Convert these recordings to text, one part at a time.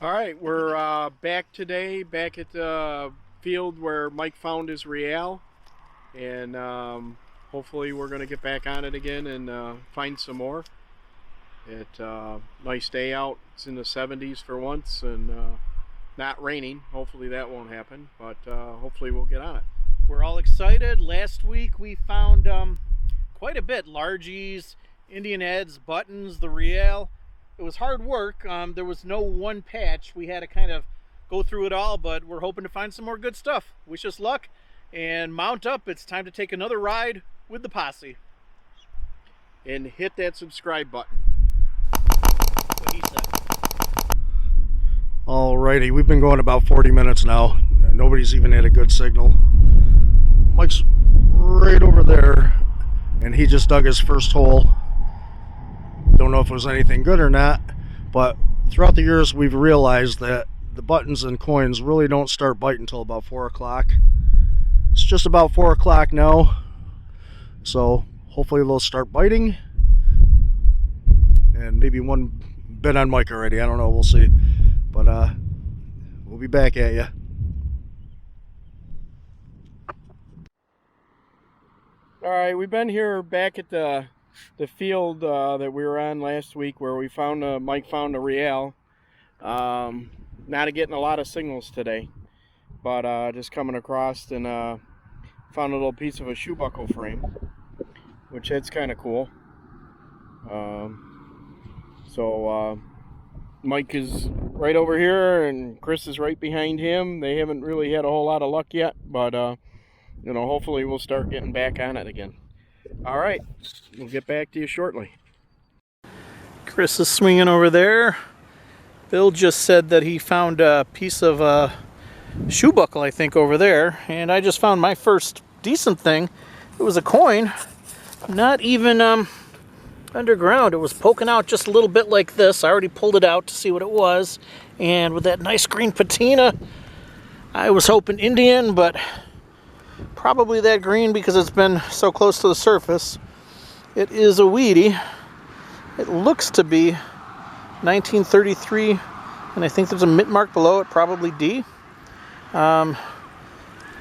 All right, we're back today, back at the field where Mike found his Reale, and hopefully we're going to get back on it again and find some more. It's nice day out. It's in the 70s for once, and not raining. Hopefully that won't happen, but hopefully we'll get on it. We're all excited. Last week we found quite a bit. Largies, Indian heads, buttons, the Reale. It was hard work. There was no one patch. We had to kind of go through it all, but we're hoping to find some more good stuff. Wish us luck and mount up. It's time to take another ride with the posse. And hit that subscribe button. What he said. Alrighty, we've been going about 40 minutes now. Nobody's even had a good signal. Mike's right over there, and he just dug his first hole. Don't know if it was anything good or not, but throughout the years we've realized that the buttons and coins really don't start biting until about 4 o'clock. It's just about 4 o'clock now, so hopefully they'll start biting, and maybe one bit on Mike already. I don't know, we'll see, but we'll be back at you. All right, we've been here back at the field that we were on last week, where we found Mike found a Reale. Not getting a lot of signals today, but just coming across and found a little piece of a shoe buckle frame, which that's kind of cool. Mike is right over here, and Chris is right behind him. They haven't really had a whole lot of luck yet, but hopefully we'll start getting back on it again. All right, we'll get back to you shortly. Chris is swinging over there. Bill just said that he found a piece of a shoe buckle, I think, over there. And I just found my first decent thing. It was a coin, not even underground. It was poking out just a little bit like this. I already pulled it out to see what it was. And with that nice green patina, I was hoping Indian, but probably that green because it's been so close to the surface. It is a weedy. It looks to be 1933, and I think there's a mint mark below it, probably D.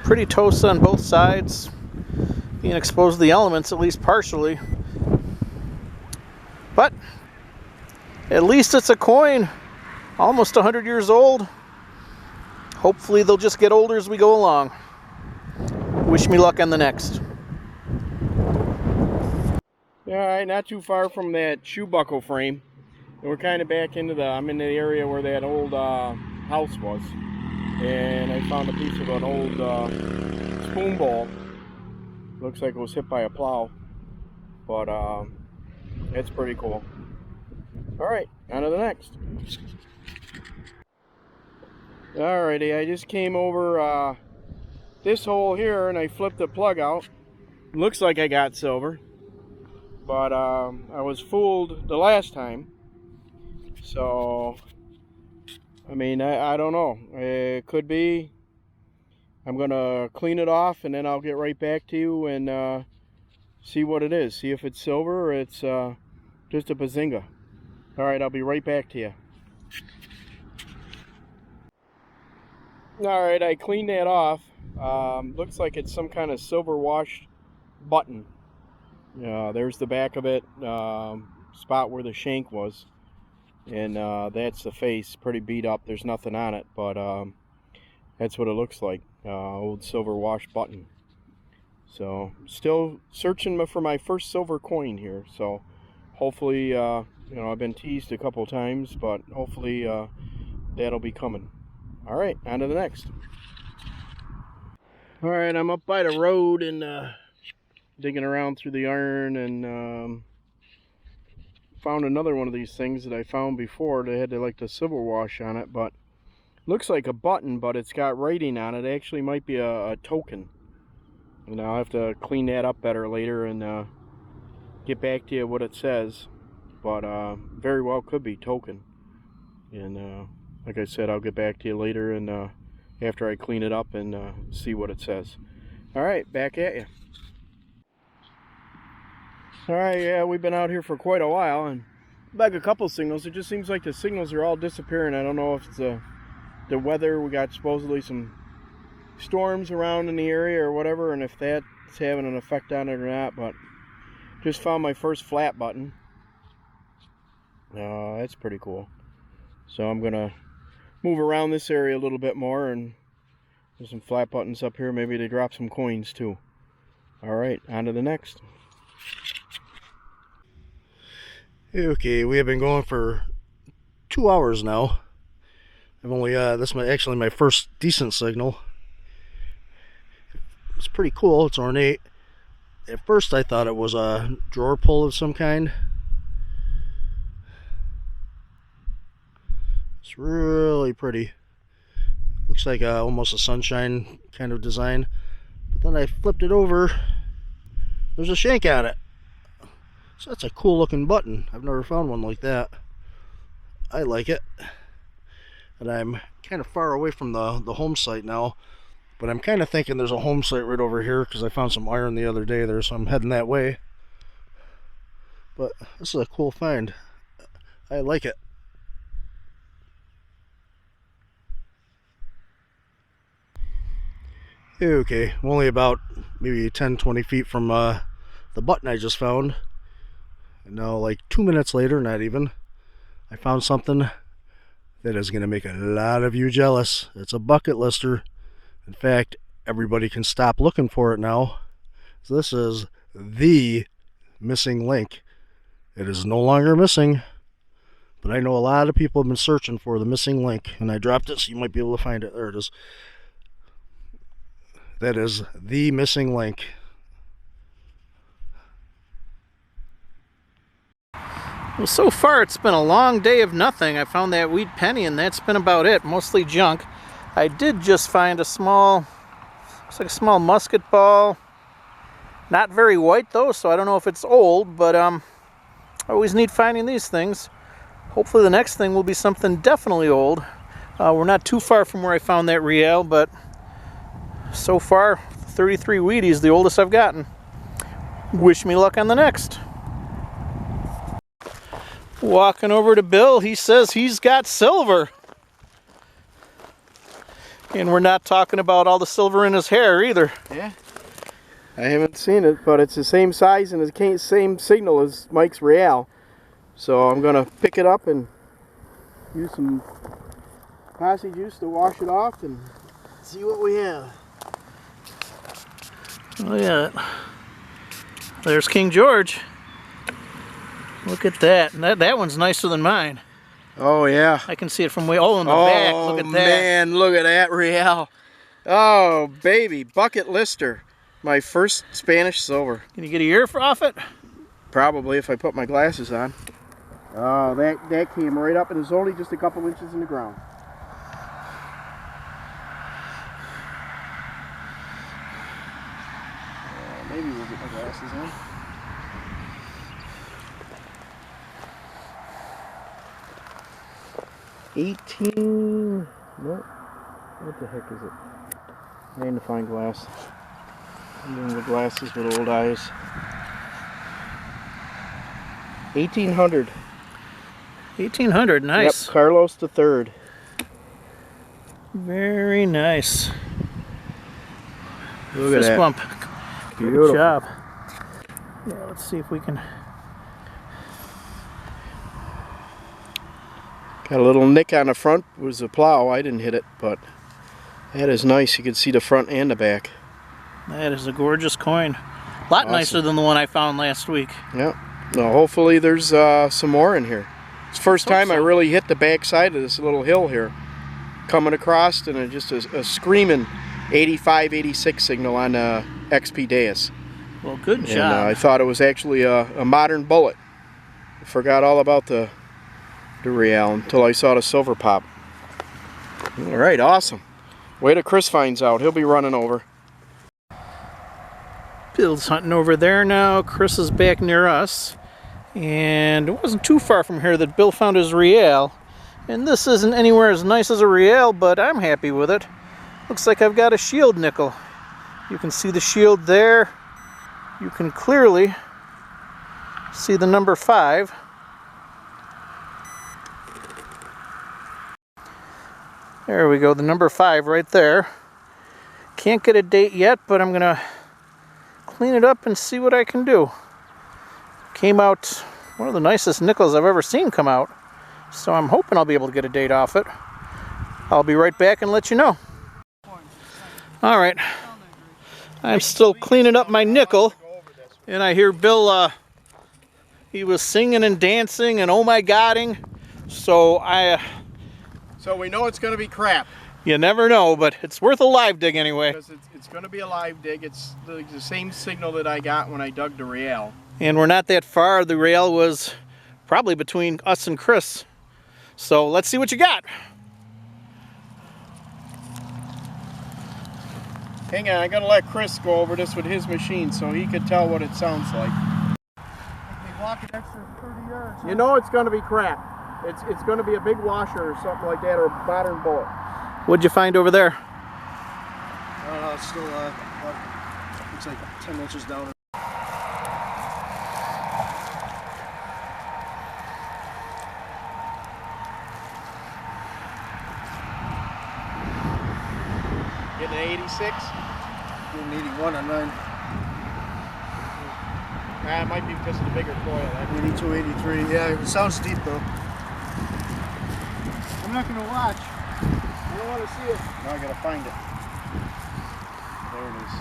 Pretty toast on both sides, being exposed to the elements, at least partially. But at least it's a coin, almost 100 years old. Hopefully they'll just get older as we go along. Wish me luck on the next. All right, not too far from that shoe buckle frame. And we're kind of back into I'm in the area where that old house was. And I found a piece of an old spoon bowl. Looks like it was hit by a plow. But it's pretty cool. All right, on to the next. Alrighty, I just came over this hole here, and I flipped the plug out. Looks like I got silver, but I was fooled the last time. So, I mean, I don't know. It could be. I'm gonna clean it off, and then I'll get right back to you and see what it is. See if it's silver or it's just a bazinga. All right, I'll be right back to you. All right, I cleaned that off. Looks like it's some kind of silver washed button. There's the back of it, spot where the shank was, and that's the face, pretty beat up. There's nothing on it, but that's what it looks like, old silver washed button. So still searching for my first silver coin here, so hopefully I've been teased a couple times, but hopefully that'll be coming. All right, on to the next. All right, I'm up by the road and digging around through the iron, and found another one of these things that I found before. They had like the silver wash on it, but looks like a button, but it's got writing on it. It actually might be a token. And I'll have to clean that up better later and get back to you what it says. But very well could be token. And like I said, I'll get back to you later and after I clean it up and see what it says. All right, back at you. All right, yeah, we've been out here for quite a while, and like a couple signals. It just seems like the signals are all disappearing. I don't know if it's the weather. We got supposedly some storms around in the area or whatever, and if that's having an effect on it or not. But just found my first flat button. That's pretty cool. So I'm gonna move around this area a little bit more, and there's some flat buttons up here. Maybe they drop some coins too. All right, on to the next. Okay, we have been going for 2 hours now. I've only this is actually my first decent signal. It's pretty cool. It's ornate. At first I thought it was a drawer pull of some kind. It's really pretty. Looks like almost a sunshine kind of design. But then I flipped it over. There's a shank on it. So that's a cool looking button. I've never found one like that. I like it. And I'm kind of far away from the home site now. But I'm kind of thinking there's a home site right over here because I found some iron the other day there, so I'm heading that way. But this is a cool find. I like it. Okay, I'm only about maybe 10-20 feet from the button I just found. And now, like 2 minutes later, not even, I found something that is going to make a lot of you jealous. It's a bucket lister. In fact, everybody can stop looking for it now. So this is the missing link. It is no longer missing, but I know a lot of people have been searching for the missing link, and I dropped it so you might be able to find it. There it is. That is the missing link. Well, so far it's been a long day of nothing. I found that wheat penny, and that's been about it. Mostly junk. I did just find a small, looks like a small musket ball. Not very white though, so I don't know if it's old, but I always need finding these things. Hopefully the next thing will be something definitely old. We're not too far from where I found that Reale, but so far 33 Wheaties, the oldest I've gotten. Wish me luck on the next. Walking over to Bill, he says he's got silver. And we're not talking about all the silver in his hair either. Yeah. I haven't seen it, but it's the same size and the same signal as Mike's Reale. So I'm going to pick it up and use some posse juice to wash it off and see what we have. Look at that. There's King George. Look at that. That one's nicer than mine. Oh, yeah. I can see it from way... Oh, in the back. Look at that. Man, look at that Reale. Oh, baby. Bucket lister. My first Spanish silver. Can you get a year off it? Probably, if I put my glasses on. Oh, that came right up, and it's only just a couple inches in the ground. Maybe we'll get my glasses on. $18. Nope. What the heck is it? I need to find glass. I'm doing the glasses with old eyes. 1800. 1800, nice. Yep, Carlos III. Very nice. Look at Fist that. bump. Beautiful. Good job. Yeah, let's see if we can... Got a little nick on the front. It was a plow. I didn't hit it, but that is nice. You can see the front and the back. That is a gorgeous coin. A lot nicer than the one I found last week. Yep. Well, hopefully there's some more in here. It's the first time I really hit the back side of this little hill here. Coming across, and it just a screaming 85, 86 signal on XP Deus. Well, good job. And I thought it was actually a modern bullet. I forgot all about the Reale until I saw the silver pop. All right, awesome. Wait till Chris finds out. He'll be running over. Bill's hunting over there now. Chris is back near us. And it wasn't too far from here that Bill found his Reale. And this isn't anywhere as nice as a Reale, but I'm happy with it. Looks like I've got a shield nickel. You can see the shield there. You can clearly see the number 5. There we go, the number 5 right there. Can't get a date yet, but I'm gonna clean it up and see what I can do. Came out one of the nicest nickels I've ever seen come out, so I'm hoping I'll be able to get a date off it. I'll be right back and let you know. All right, I'm still cleaning up my nickel, and I hear Bill, he was singing and dancing and oh my godding, so So we know it's going to be crap. you never know, but it's worth a live dig anyway. Because it's going to be a live dig. It's the same signal that I got when I dug the Reale. And we're not that far. The Reale was probably between us and Chris. So let's see what you got. Hang on, I got to let Chris go over this with his machine so he could tell what it sounds like. They walk an extra 30 yards. You know it's going to be crap. It's going to be a big washer or something like that, or a modern bullet. What'd you find over there? It's still, looks like 10 inches down. Getting an 86? Getting 81 on mine. It might be because of the bigger coil. 82, 83. Yeah, it sounds deep though. I'm not going to watch. I don't want to see it. Now I got to find it. There it is.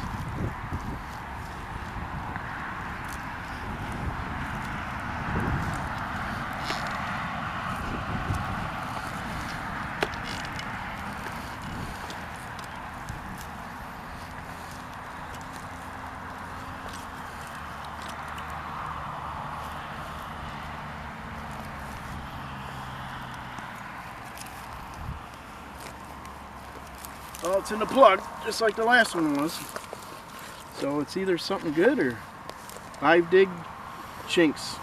Well, it's in the plug, just like the last one was. So it's either something good or live dig chinks.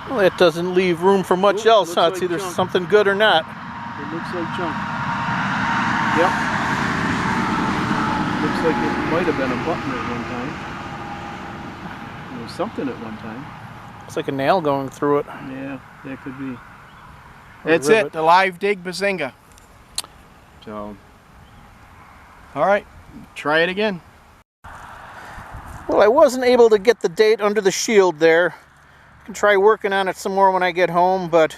Well, that doesn't leave room for much Nope, else, looks huh? It's like either junk. something good or not. It looks like junk. Yep. Looks like it might have been a button at one time. Or something at one time. It's like a nail going through it. Yeah, that could be. Or That's rivet. it, the live dig Bazinga. So, all right, try it again. Well, I wasn't able to get the date under the shield there. I can try working on it some more when I get home, but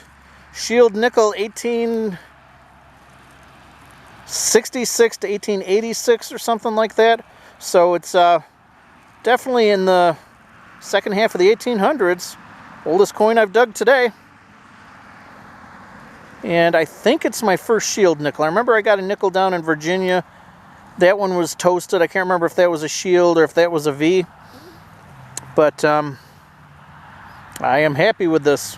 shield nickel 1866 to 1886 or something like that. So it's definitely in the second half of the 1800s. Oldest coin I've dug today. And I think it's my first shield nickel. I remember I got a nickel down in Virginia. That one was toasted. I can't remember if that was a shield or if that was a V. But I am happy with this.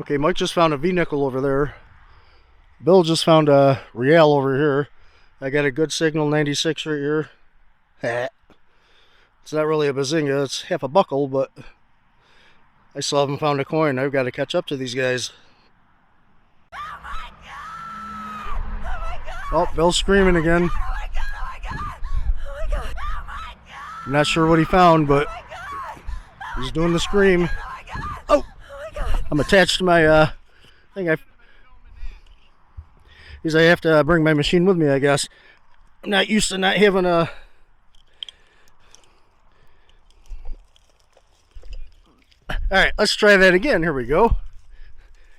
Okay, Mike just found a V nickel over there. Bill just found a Reale over here. I got a good signal 96 right here. It's not really a Bazinga, it's half a buckle, but I still haven't found a coin. I've got to catch up to these guys. Oh my god! Oh my god! Oh, Bill's screaming again. Oh my god! Oh my god! Oh my god! Oh my god! I'm not sure what he found, but Oh my god! he's doing the scream. Oh my god! Oh! Oh my god! I'm attached to my thing. I have to bring my machine with me, I guess. I'm not used to not having a... Alright, let's try that again. Here we go.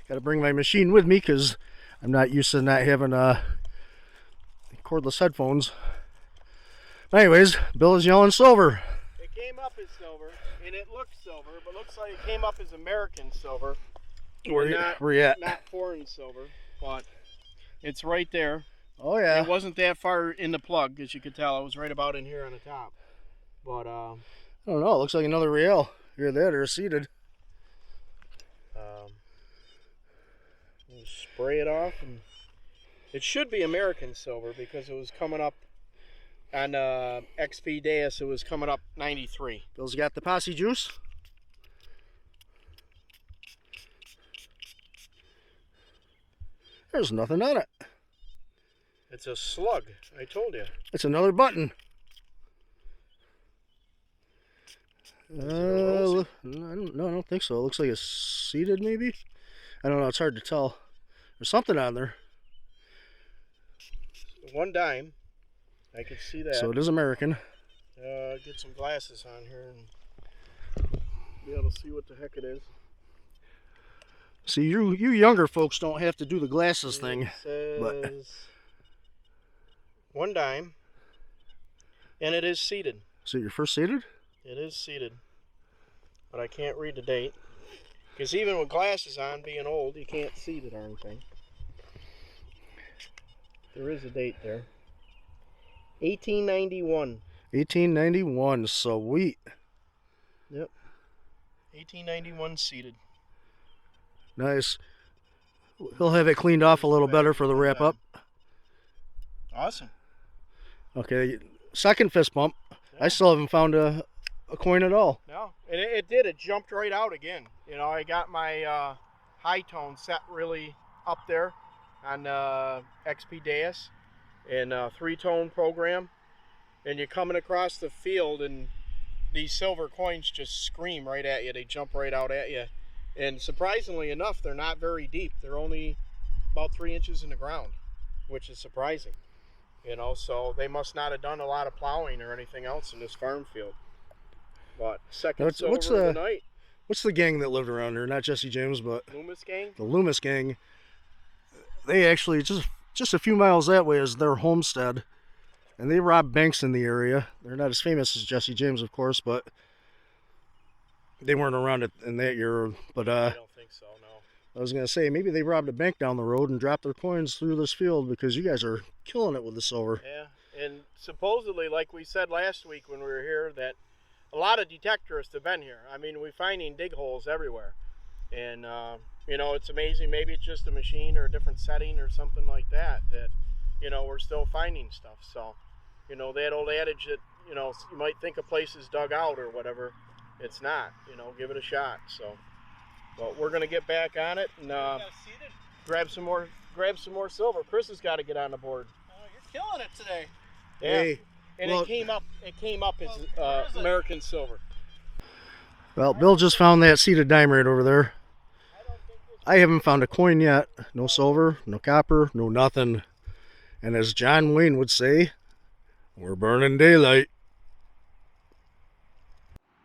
Got to bring my machine with me because I'm not used to not having cordless headphones. But anyways, Bill is yelling silver. It came up as silver, and it looked silver, but looks like it came up as American silver. Where not, you at? Not foreign silver, but it's right there. Oh yeah. It wasn't that far in the plug, as you could tell. It was right about in here on the top. But I don't know. It looks like another Reale. Here, that or seated. we'll spray it off, and it should be American silver because it was coming up on XP Deus. It was coming up 93. Bill's got the posse juice. There's nothing on it. It's a slug. I told you. It's another button. I don't think so. It looks like it's seeded, maybe. I don't know. It's hard to tell. There's something on there. 1 dime. I can see that. So it is American. Get some glasses on here and be able to see what the heck it is. See, you younger folks don't have to do the glasses thing. It says but 1 dime, and it is seeded. is it your first seeded? It is seeded, but I can't read the date because even with glasses on, being old, you can't see the darn thing. There is a date there. 1891. 1891. Sweet. Yep. 1891 seeded. Nice. He'll have it cleaned off a little better for the wrap up. Awesome. Okay, second fist bump. I still haven't found a coin at all. No, and it did. It jumped right out again. You know, I got my high tone set really up there on XP Deus and 3-tone program, and you're coming across the field and these silver coins just scream right at you. They jump right out at you. And surprisingly enough, they're not very deep. They're only about 3 inches in the ground, which is surprising. You know, so they must not have done a lot of plowing or anything else in this farm field. But second silver of the night. What's the gang that lived around here? Not Jesse James, but Loomis gang? The Loomis gang. They actually, just a few miles that way is their homestead. And they robbed banks in the area. They're not as famous as Jesse James, of course, but they weren't around in that year. But I don't think so, no. I was going to say, maybe they robbed a bank down the road and dropped their coins through this field because you guys are killing it with the silver. Yeah, and supposedly, like we said last week when we were here, that a lot of detectorists have been here. I mean, we're finding dig holes everywhere. And, you know, it's amazing. Maybe it's just a machine or a different setting or something like that, you know, we're still finding stuff. So, you know, that old adage that, you know, you might think a place is dug out or whatever. It's not. You know, give it a shot. So, but we're gonna get back on it and grab some more silver. Chris has got to get on the board. Oh, you're killing it today. Yeah. Hey, And well, it came up as American silver. Well, Bill just found that seeded dime right over there. I haven't found a coin yet. No silver, no copper, no nothing. And as John Wayne would say, we're burning daylight.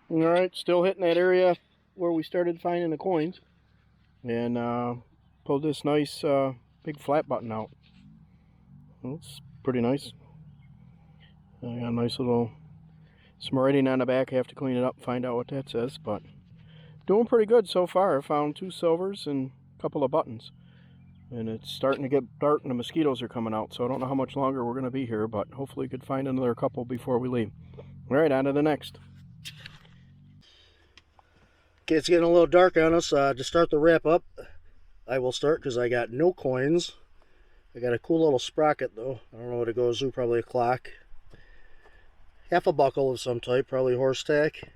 All right, still hitting that area where we started finding the coins, and pulled this nice big flat button out. Well, it's pretty nice. I got a nice little some writing on the back. I have to clean it up and find out what that says, but doing pretty good so far. I found 2 silvers and a couple of buttons, and it's starting to get dark and the mosquitoes are coming out, so I don't know how much longer we're going to be here, but hopefully we could find another couple before we leave. All right, on to the next. Okay, it's getting a little dark on us. To start the wrap up, I will start because I got no coins. I got a cool little sprocket though. I don't know what it goes to, probably a clock. Half a buckle of some type, probably horse tack.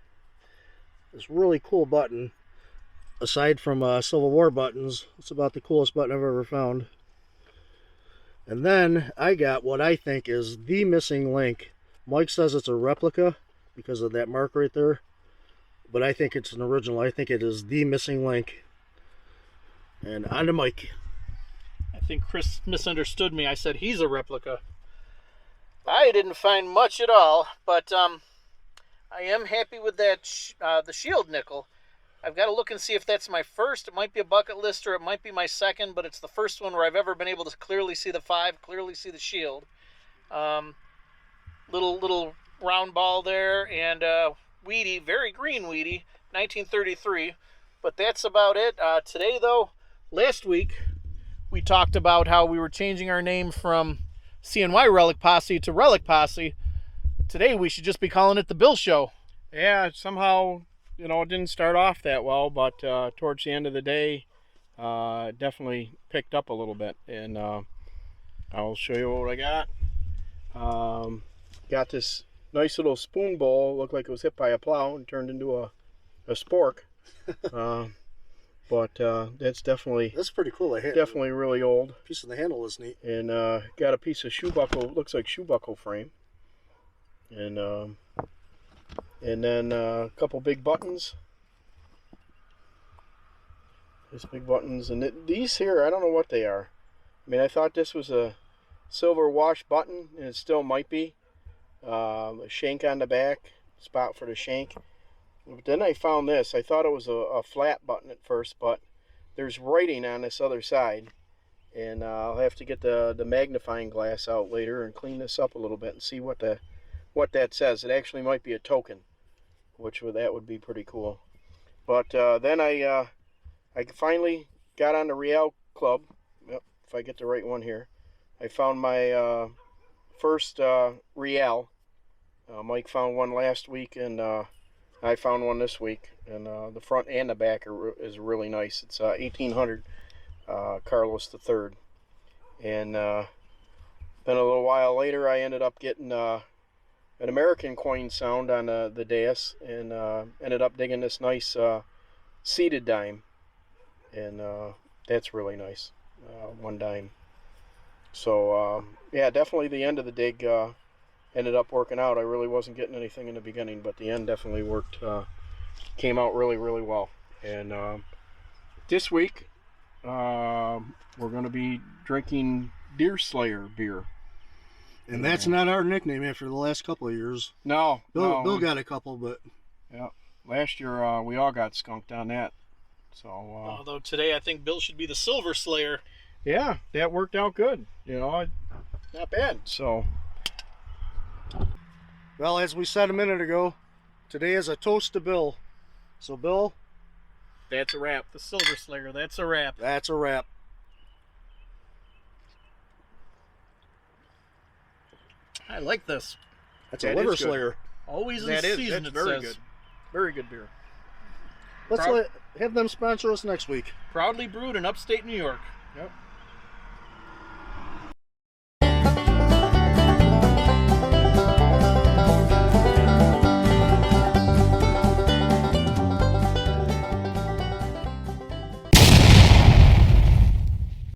This really cool button. Aside from Civil War buttons, it's about the coolest button I've ever found. And then I got what I think is the missing link. Mike says it's a replica because of that mark right there. But I think it's an original. I think it is the missing link. And on to Mike. I think Chris misunderstood me. I said he's a replica. I didn't find much at all, but I am happy with that the shield nickel. I've got to look and see if that's my first. It might be a bucket list or it might be my second, but it's the first one where I've ever been able to clearly see the 5, clearly see the shield. Little round ball there, and weedy, very green weedy, 1933. But that's about it. Today, though, last week, we talked about how we were changing our name from CNY Relic Posse to Relic Posse. Today, we should just be calling it the Bill Show. Yeah, somehow, you know, it didn't start off that well, but towards the end of the day, it definitely picked up a little bit. And I'll show you what I got. Got this nice little spoon bowl. Looked like it was hit by a plow and turned into a spork. But that's definitely pretty cool. definitely really old. Piece of the handle is neat. And got a piece of shoe buckle. Looks like shoe buckle frame. And And then a couple big buttons. There's big buttons, and these here, I don't know what they are. I mean, I thought this was a silver wash button, and it still might be. A shank on the back, spot for the shank. But then I found this. I thought it was a flat button at first, but there's writing on this other side. And I'll have to get the magnifying glass out later and clean this up a little bit and see what that says. It actually might be a token, that would be pretty cool. But then I finally got on the Reale club. Yep, if I get the right one here. I found my first Reale. Mike found one last week, and I found one this week. And the front and the back is really nice. It's 1800 Carlos III. And then a little while later, I ended up getting an American coin sound on the Deus, and ended up digging this nice seated dime. And that's really nice, 1 dime. So yeah, definitely the end of the dig ended up working out. I really wasn't getting anything in the beginning, but the end definitely worked, came out really, really well. And this week we're going to be drinking Deer Slayer beer. And that's not our nickname after the last couple of years. No, Bill got a couple, but yeah, last year we all got skunked on that. So although today I think Bill should be the Silver Slayer. Yeah, that worked out good. You know, not bad. So, well, as we said a minute ago, today is a toast to Bill. So, Bill, that's a wrap. The Silver Slayer, that's a wrap. That's a wrap. I like this. That's a liver slayer. Always in season, it very says. good. Very good beer. Let's have them sponsor us next week. Proudly brewed in upstate New York. Yep.